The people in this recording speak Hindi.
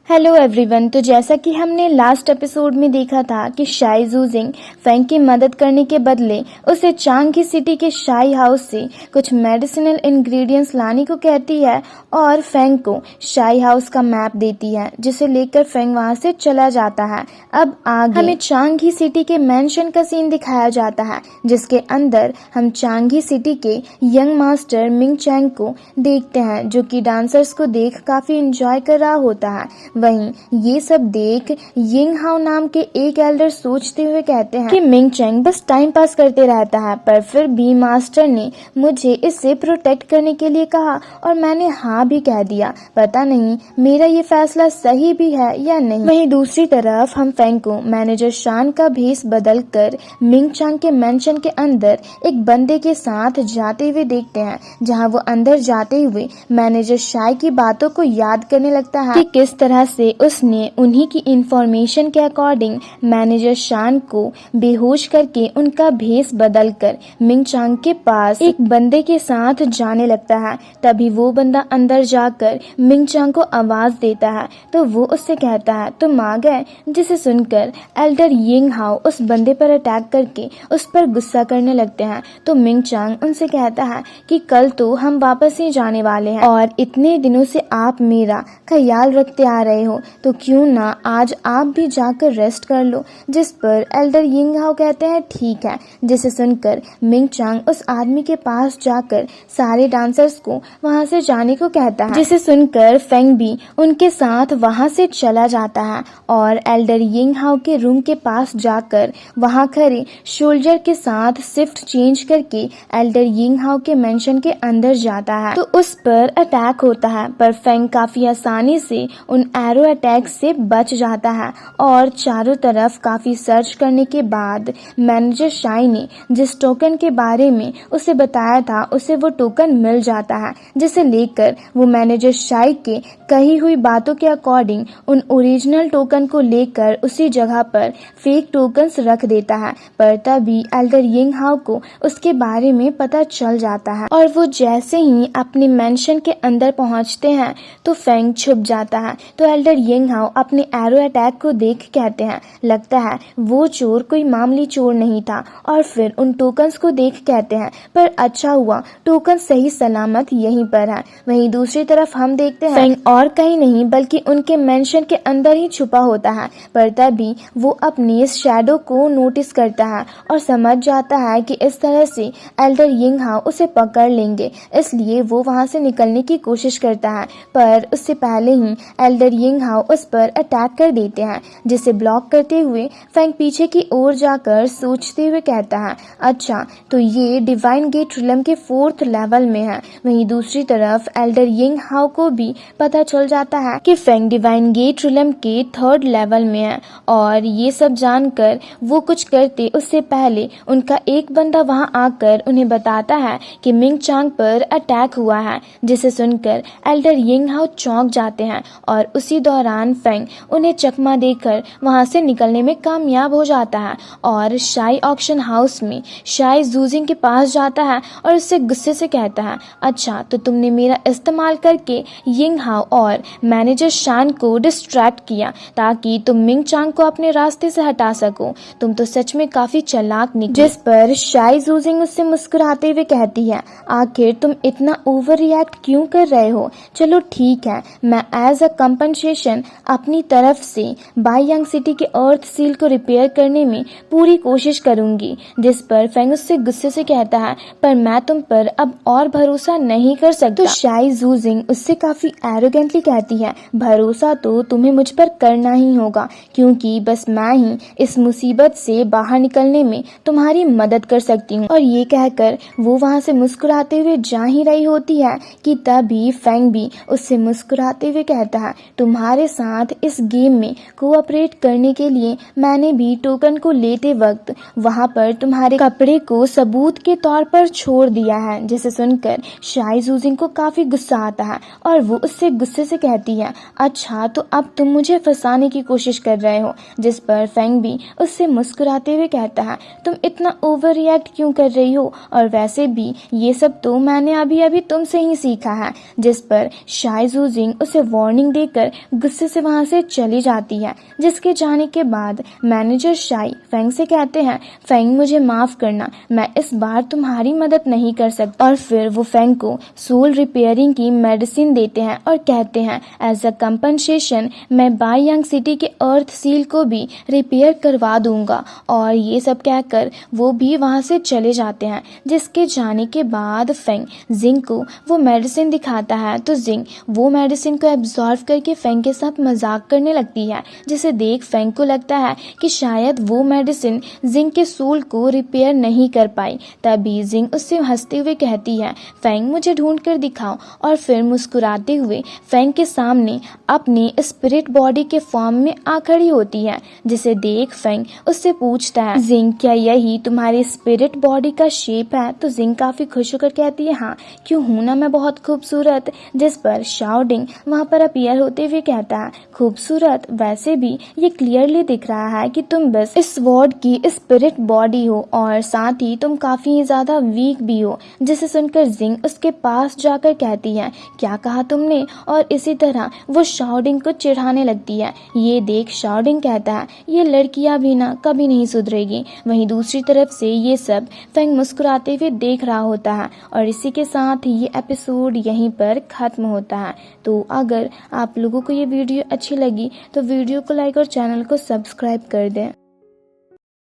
Hello everyone. तो जैसा कि हमने लास्ट एपिसोड में देखा था कि शाई जूजिंग फेंग की मदद करने के बदले उसे चांगी सिटी के शाई हाउस से कुछ मेडिसिनल इंग्रेडिएंट्स लाने को कहती है और फेंग को शाई हाउस का मैप देती है, जिसे लेकर फेंग वहां से चला जाता है। अब आगे हमें चांगी सिटी के मेंशन का सीन दिखाया जाता है, जिसके अंदर हम चांगी सिटी के यंग मास्टर मिंग चैंग को देखते हैं, जो कि डांसर्स को देख काफी एंजॉय कर रहा होता है। वहीं ये सब देख यिंग हाओ नाम के एक एल्डर सोचते हुए कहते हैं कि मिंग चैंग बस टाइम पास करते रहता है, पर फिर भी मास्टर ने मुझे इससे प्रोटेक्ट करने के लिए कहा और मैंने हाँ भी कह दिया। पता नहीं मेरा ये फैसला सही भी है या नहीं। वहीं दूसरी तरफ हम फेंग को मैनेजर शान का भेस बदल कर मिंग चैंग के मेंशन के अंदर एक बंदे के साथ जाते हुए देखते हैं, जहां वो अंदर जाते हुए मैनेजर शाई की बातों को याद करने लगता है कि किस तरह से उसने उन्हीं की इंफॉर्मेशन के अकॉर्डिंग मैनेजर शान को बेहोश करके उनका भेस बदलकर मिंग चैंग के पास एक बंदे के साथ जाने लगता है। तभी वो बंदा अंदर जाकर मिंग चैंग को आवाज देता है, तो वो उससे कहता है तुम आ गए, जिसे सुनकर एल्डर यिंग हाओ उस बंदे पर अटैक करके उस पर गुस्सा करने लगते हैं। तो मिंग चैंग उनसे कहता है कि कल तो हम वापस ही जाने वाले हैं और इतने दिनों से आप मेरा ख्याल रखते आ रहे हो, तो क्यों ना आज आप भी जाकर रेस्ट कर लो। जिस पर एल्डर यिंग हाओ कहते हैं ठीक है, जिसे सुनकर मिंग चैंग उस आदमी के पास जाकर सारे डांसर्स को वहां से जाने को कहता है, जिसे सुनकर फेंग भी उनके साथ वहां से चला जाता है और एल्डर यिंग हाओ के रूम के पास जाकर वहां खड़े सोल्जर के साथ शिफ्ट चेंज करके एल्डर यिंग हाओ के मेंशन के अंदर जाता है। तो उस पर अटैक होता है, पर फेंग काफी आसानी से उन एरो अटैक से बच जाता है और चारों तरफ काफी सर्च करने के बाद मैनेजर शाई ने जिस टोकन के बारे में उसे बताया था उसे वो टोकन मिल जाता है, जिसे लेकर वो मैनेजर शाई के कही हुई बातों के अकॉर्डिंग उन ओरिजिनल टोकन को लेकर उसी जगह पर फेक टोकन्स रख देता है। पर तभी एल्डर यिंग हाओ को उसके बारे में पता चल जाता है और वो जैसे ही अपने मेंशन के अंदर पहुंचते हैं तो फेंग छुप जाता है। तो एल्डर यिंग हाओ अपने एरो अटैक को देख कहते हैं लगता है वो चोर कोई मामूली चोर नहीं था, और फिर उन टोकन्स को देख कहते हैं पर अच्छा हुआ टोकन सही सलामत यहीं पर है। वहीं दूसरी तरफ हम देखते हैं फेंग और कहीं नहीं बल्कि उनके मेंशन के अंदर ही छुपा होता है, पर तभी वो अपने शैडो को नोटिस करता है और समझ जाता है कि इस तरह से एल्डर यिंग हाओ उसे पकड़ लेंगे, इसलिए वो वहां से निकलने की कोशिश करता है। पर उससे पहले ही एल्डर यिंग हाओ उस पर अटैक कर देते हैं, जिसे ब्लॉक करते हुए फेंग पीछे की ओर जाकर सोचते हुए कहता है अच्छा तो ये डिवाइन गेट रिलम के 4th लेवल में है। वहीं दूसरी तरफ एल्डर यिंग हाओ को भी पता चल जाता है कि फेंग डिवाइन गेट रिलम के 3rd लेवल में है, और ये सब जानकर वो कुछ करते उससे पहले उनका एक बंदा वहां आकर उन्हें बताता है कि मिंग चैंग पर अटैक हुआ है, जिसे सुनकर एल्डर यिंग हाओ चौंक जाते हैं और उसी दौरान फेंग उन्हें चकमा देकर वहां से निकलने में कामयाब हो जाता है और शाई ऑक्शन हाउस में शाई जूजिंग के पास जाता है और उससे गुस्से से कहता है अच्छा तो तुमने मेरा इस्तेमाल करके यिंग हाओ और मैनेजर शान को डिस्ट्रैक्ट किया ताकि तुम मिंग चैंग को अपने रास्ते से हटा सको, तुम तो सच में काफी चालाक निकली। जिस पर शाई जूजिंग उससे मुस्कुराते हुए कहती है आखिर तुम इतना ओवर रिएक्ट क्यों कर रहे हो, चलो ठीक है मैं एज अ कंपनसेशन अपनी तरफ से बाई यांग सिटी के अर्थ सील को रिपेयर करने में पूरी कोशिश करूंगी। जिस पर फेंग उससे गुस्से से कहता है पर मैं तुम पर अब और भरोसा नहीं कर सकता। तो शाई जूजिंग उससे काफी एरोगेंटली कहती है भरोसा तो तुम्हें मुझ पर करना ही होगा, क्योंकि बस मैं ही इस मुसीबत से बाहर निकलने में तुम्हारी मदद कर सकती हूँ। और ये कहकर वो वहाँ से मुस्कुराते हुए जा ही रही होती है कि तभी फेंग भी उससे मुस्कुराते हुए कहता है तुम्हारे साथ इस गेम में कोऑपरेट करने के लिए मैंने भी टोकन को लेते वक्त वहां पर तुम्हारे कपड़े को सबूत के तौर पर छोड़ दिया है। जिसे सुनकर शाई जूजिंग को काफी गुस्सा आता है और वो उससे गुस्से से कहती है अच्छा तो अब तुम मुझे फंसाने की कोशिश कर रहे हो। जिस पर फेंग भी उससे मुस्कुराते हुए कहता है तुम इतना ओवर रिएक्ट क्यों कर रही हो, और वैसे भी ये सब तो मैंने अभी अभी तुमसे ही सीखा है। जिस पर शाई जूजिंग उसे वार्निंग देकर गुस्से से वहां से चली जाती है, जिसके जाने के बाद मैनेजर शाई फेंग से कहते हैं, फेंग मुझे माफ करना, मैं इस बार तुम्हारी मदद नहीं कर सकता। और फिर वो फेंग को सोल रिपेयरिंग की मेडिसिन देते हैं और कहते हैं एज अ कंपनसेशन मैं बाई यांग सिटी के अर्थ सील को भी रिपेयर करवा दूंगा। और ये सब कहकर वो भी वहां से चले जाते हैं। जिसके जाने के बाद फेंग जिंग को वो मेडिसिन दिखाता है, तो जिंग वो मेडिसिन को एब्जॉर्व करके फेंग के साथ मजाक करने लगती है, जिसे देख फेंग को लगता है कि शायद वो मेडिसिन जिंग के सोल को रिपेयर नहीं कर पाई। तभी जिंग उससे हंसते हुए कहती है, फेंग मुझे ढूंढ कर दिखाओ। और फिर मुस्कुराते हुए फेंग के सामने अपनी स्पिरिट बॉडी के फॉर्म में आ खड़ी होती है, जिसे देख फेंग उससे पूछता है, जिंग क्या यही तुम्हारी स्पिरिट बॉडी का शेप है? तो जिंग काफी खुश होकर कहती है, हाँ क्यों हूं ना मैं बहुत खूबसूरत। जिस पर शाओडिंग वहां पर अपीयर होते हुए कहता है, खूबसूरत? वैसे भी ये क्लियरली दिख रहा है कि तुम बस इस वर्ड की स्पिरिट बॉडी हो और साथ ही तुम काफी ज्यादा वीक भी हो। जिसे सुनकर जिंग उसके पास जाकर कहती है, क्या कहा तुमने? और इसी तरह वो शाओडिंग को चिढ़ाने लगती है। ये देख शाओडिंग कहता है, ये लड़कियां भी ना कभी नहीं सुधरेगी। वहीं दूसरी तरफ से ये सब फेंग मुस्कुराते हुए देख रहा होता है। और इसी के साथ ये एपिसोड यहीं पर खत्म होता है। तो अगर आप लोगों को ये वीडियो अच्छी लगी तो वीडियो को लाइक और चैनल को सब्सक्राइब कर दें।